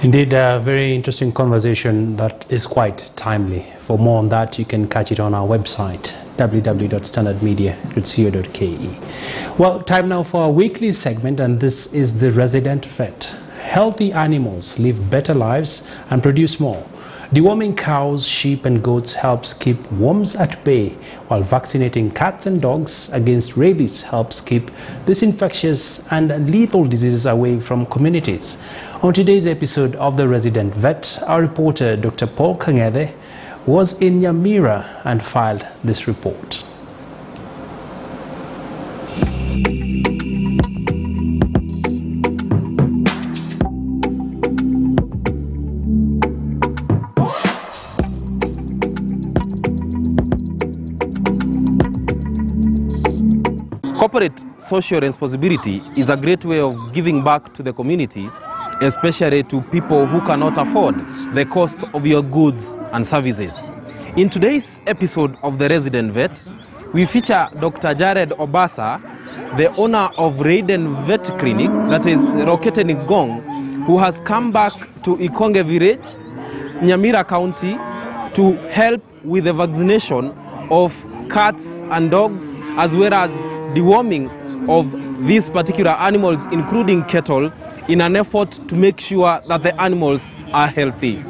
Indeed, a very interesting conversation that is quite timely. For more on that, you can catch it on our website, www.standardmedia.co.ke. Well, time now for our weekly segment, and this is The Resident Vet. Healthy animals live better lives and produce more. Deworming cows, sheep and goats helps keep worms at bay, while vaccinating cats and dogs against rabies helps keep these infectious and lethal diseases away from communities. On today's episode of The Resident Vet, our reporter Dr. Paul Kangede was in Nyamira and filed this report. Corporate social responsibility is a great way of giving back to the community, especially to people who cannot afford the cost of your goods and services. In today's episode of The Resident Vet, we feature Dr. Jared Obasa, the owner of Raiden Vet Clinic that is located in Gong, who has come back to Ikonge village, Nyamira County, to help with the vaccination of cats and dogs, as well as deworming of these particular animals, including cattle, in an effort to make sure that the animals are healthy.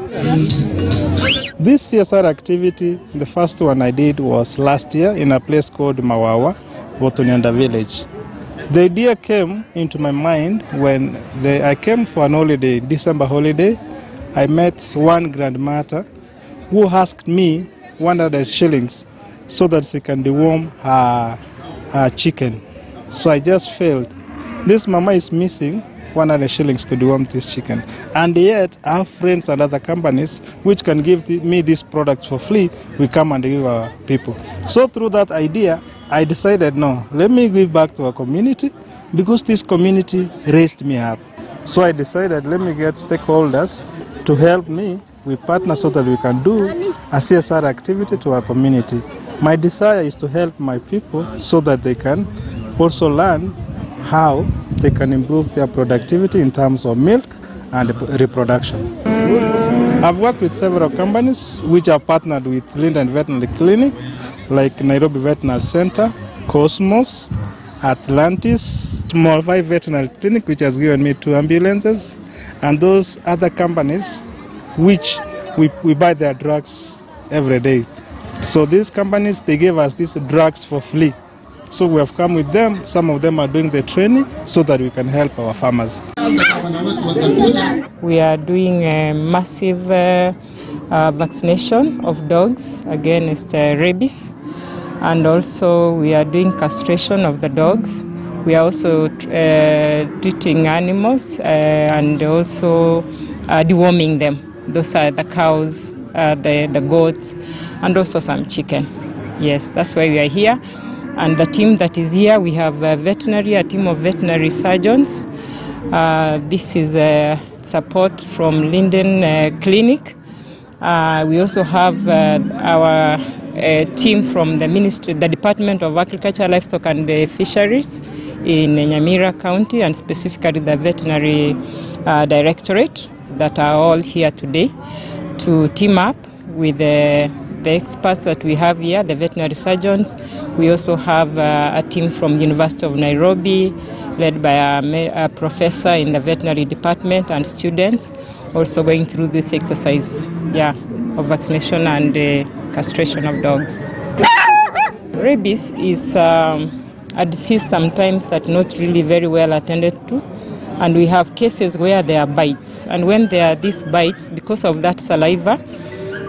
This CSR activity, the first one I did was last year in a place called Mawawa, Botonyanda village. The idea came into my mind when I came for an holiday, December holiday. I met one grandmother who asked me 100 shillings so that she can deworm her chicken. So I just felt this mama is missing 100 shillings to deworm this chicken, and yet our friends and other companies which can give me these products for free, we come and give our people. So through that idea, I decided, no, let me give back to our community, because this community raised me up. So I decided, let me get stakeholders to help me. We partner so that we can do a CSR activity to our community. My desire is to help my people so that they can also learn how they can improve their productivity in terms of milk and reproduction. I've worked with several companies which are partnered with Linden Veterinary Clinic, like Nairobi Veterinary Center, Cosmos, Atlantis, Small 5 Veterinary Clinic, which has given me 2 ambulances, and those other companies which we buy their drugs every day. So these companies, they gave us these drugs for free. So we have come with them. Some of them are doing the training so that we can help our farmers. We are doing a massive vaccination of dogs against rabies, and also we are doing castration of the dogs. We are also treating animals and also deworming them. Those are the cows, the goats, and also some chicken. Yes, that's why we are here. And the team that is here, we have a team of veterinary surgeons. This is support from Linden Clinic. We also have our team from the Ministry, the Department of Agriculture, Livestock and Fisheries in Nyamira County, and specifically the Veterinary Directorate, that are all here today to team up with the experts that we have here, the veterinary surgeons. We also have a team from University of Nairobi, led by a professor in the veterinary department, and students also going through this exercise, of vaccination and castration of dogs. Rabies is a disease sometimes that not really very well attended to, and we have cases where there are bites, and when there are these bites, because of that saliva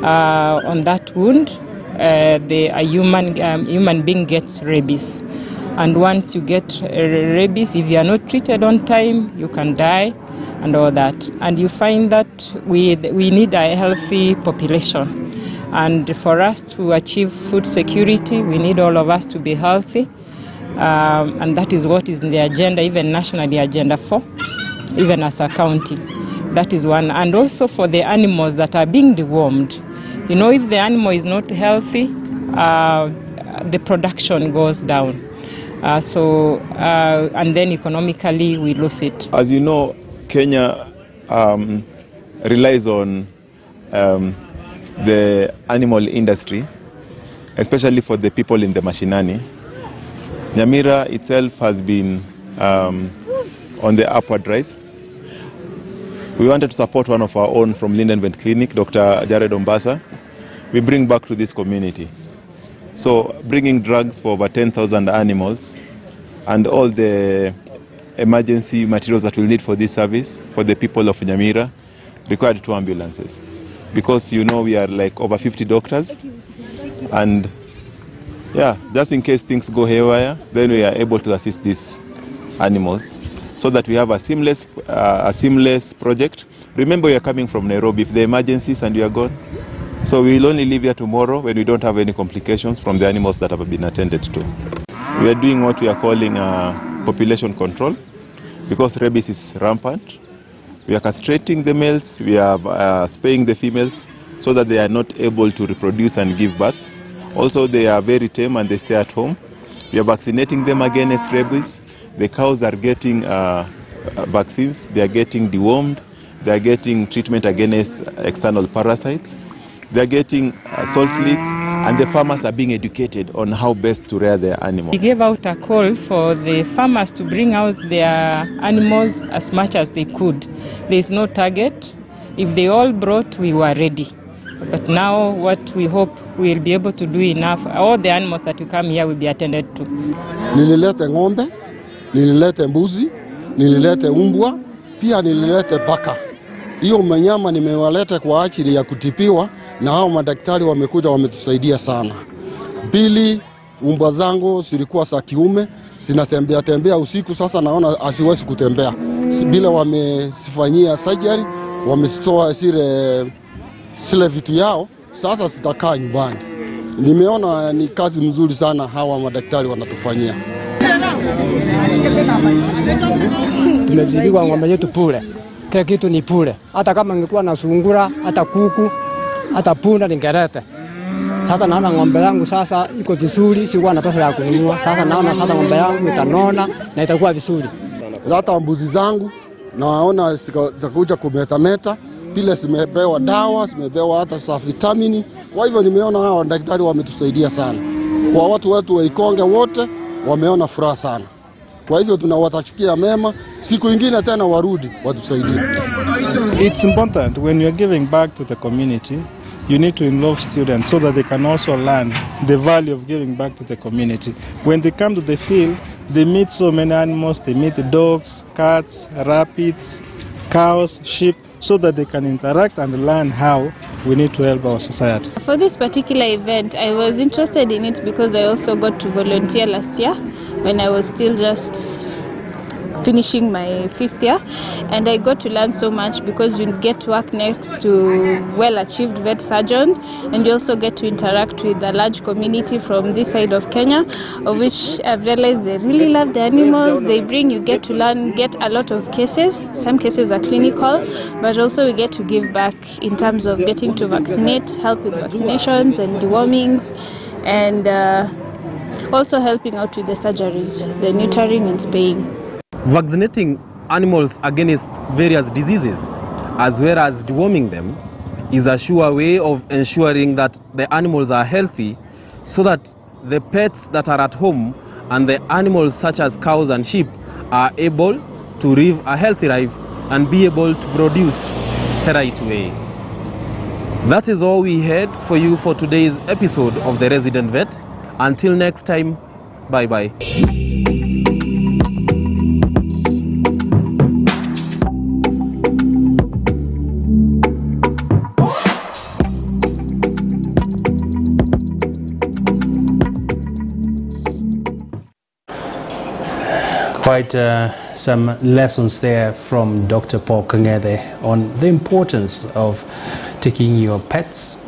on that wound, a human being gets rabies. And once you get rabies, if you are not treated on time, you can die and all that. And you find that we need a healthy population. And for us to achieve food security, we need all of us to be healthy. And that is what is in the agenda, even nationally, Agenda 4, even as a county. That is one. And also for the animals that are being dewormed. You know, if the animal is not healthy, the production goes down. And then economically we lose it. As you know, Kenya relies on the animal industry, especially for the people in the mashinani. Nyamira itself has been on the upward rise. We wanted to support one of our own from Linden Vet Clinic, Dr. Jared Mombasa. We bring back to this community. So bringing drugs for over 10,000 animals and all the emergency materials that we'll need for this service for the people of Nyamira required 2 ambulances. Because you know we are like over 50 doctors, and yeah, just in case things go haywire, then we are able to assist these animals so that we have a seamless project. Remember, we are coming from Nairobi. If there are emergencies and we are gone, so we will only leave here tomorrow when we don't have any complications from the animals that have been attended to. We are doing what we are calling population control, because rabies is rampant. We are castrating the males, we are spaying the females so that they are not able to reproduce and give birth. Also, they are very tame and they stay at home. We are vaccinating them against rabies. The cows are getting vaccines, they are getting dewormed, they are getting treatment against external parasites, they are getting salt lick, and the farmers are being educated on how best to rear their animals. We gave out a call for the farmers to bring out their animals as much as they could. There is no target. If they all brought, we were ready. But now what we hope we will be able to do enough, all the animals that will come here will be attended to. Nililete ng'ombe, nililete mbuzi, nililete umbwa, pia nililete paka. Hiyo manyama nimewaleta kwa ajili ya kutibiwa, na hao madaktari wamekuja wametusaidia sana. Pili, umbwa zangu zilikuwa za kiume, zinatembea usiku, sasa naona asiwezi kutembea. Bila wamesifanyia surgery, wamesitoa zile vitu yao, sasa zitakaa nyumbani. Nimeona ni kazi mzuri sana hawa madaktari wanatufanyia. Tumezidiwa ng'ombe yetu pule. Kila kitu ni pule. Hata kama ningekuwa na sungura, hata kuku, hata punda ningelete. Sasa naona ng'ombe yangu sasa iko vizuri, sikuwa na pesa ya kununua. Sasa naona sasa ng'ombe yangu itanona na itakuwa vizuri. Hata mbuzi zangu naona zikakuja kumetameta, pile zimepewa dawa, zimepewa hata za vitamini. Kwa hivyo nimeona hao daktari wametusaidia sana. Kwa watu wetu wa Ikonge wote wameona furaha sana. Kwa hivyo tunawatakia mema, siku ingine tena warudi watusaidie. It's important when you're giving back to the community, you need to involve students so that they can also learn the value of giving back to the community. When they come to the field, they meet so many animals, they meet dogs, cats, rabbits, cows, sheep, so that they can interact and learn how we need to help our society. For this particular event, I was interested in it because I also got to volunteer last year when I was still just finishing my 5th year, and I got to learn so much because you get to work next to well-achieved vet surgeons, and you also get to interact with a large community from this side of Kenya, of which I've realized they really love the animals they bring. You get to learn, get a lot of cases. Some cases are clinical, but also we get to give back in terms of getting to vaccinate, help with vaccinations and dewormings, and also helping out with the surgeries, the neutering and spaying. Vaccinating animals against various diseases as well as deworming them is a sure way of ensuring that the animals are healthy, so that the pets that are at home and the animals such as cows and sheep are able to live a healthy life and be able to produce the right way. That is all we had for you for today's episode of The Resident Vet. Until next time, bye-bye. Quite some lessons there from Dr. Paul Kangede on the importance of taking your pets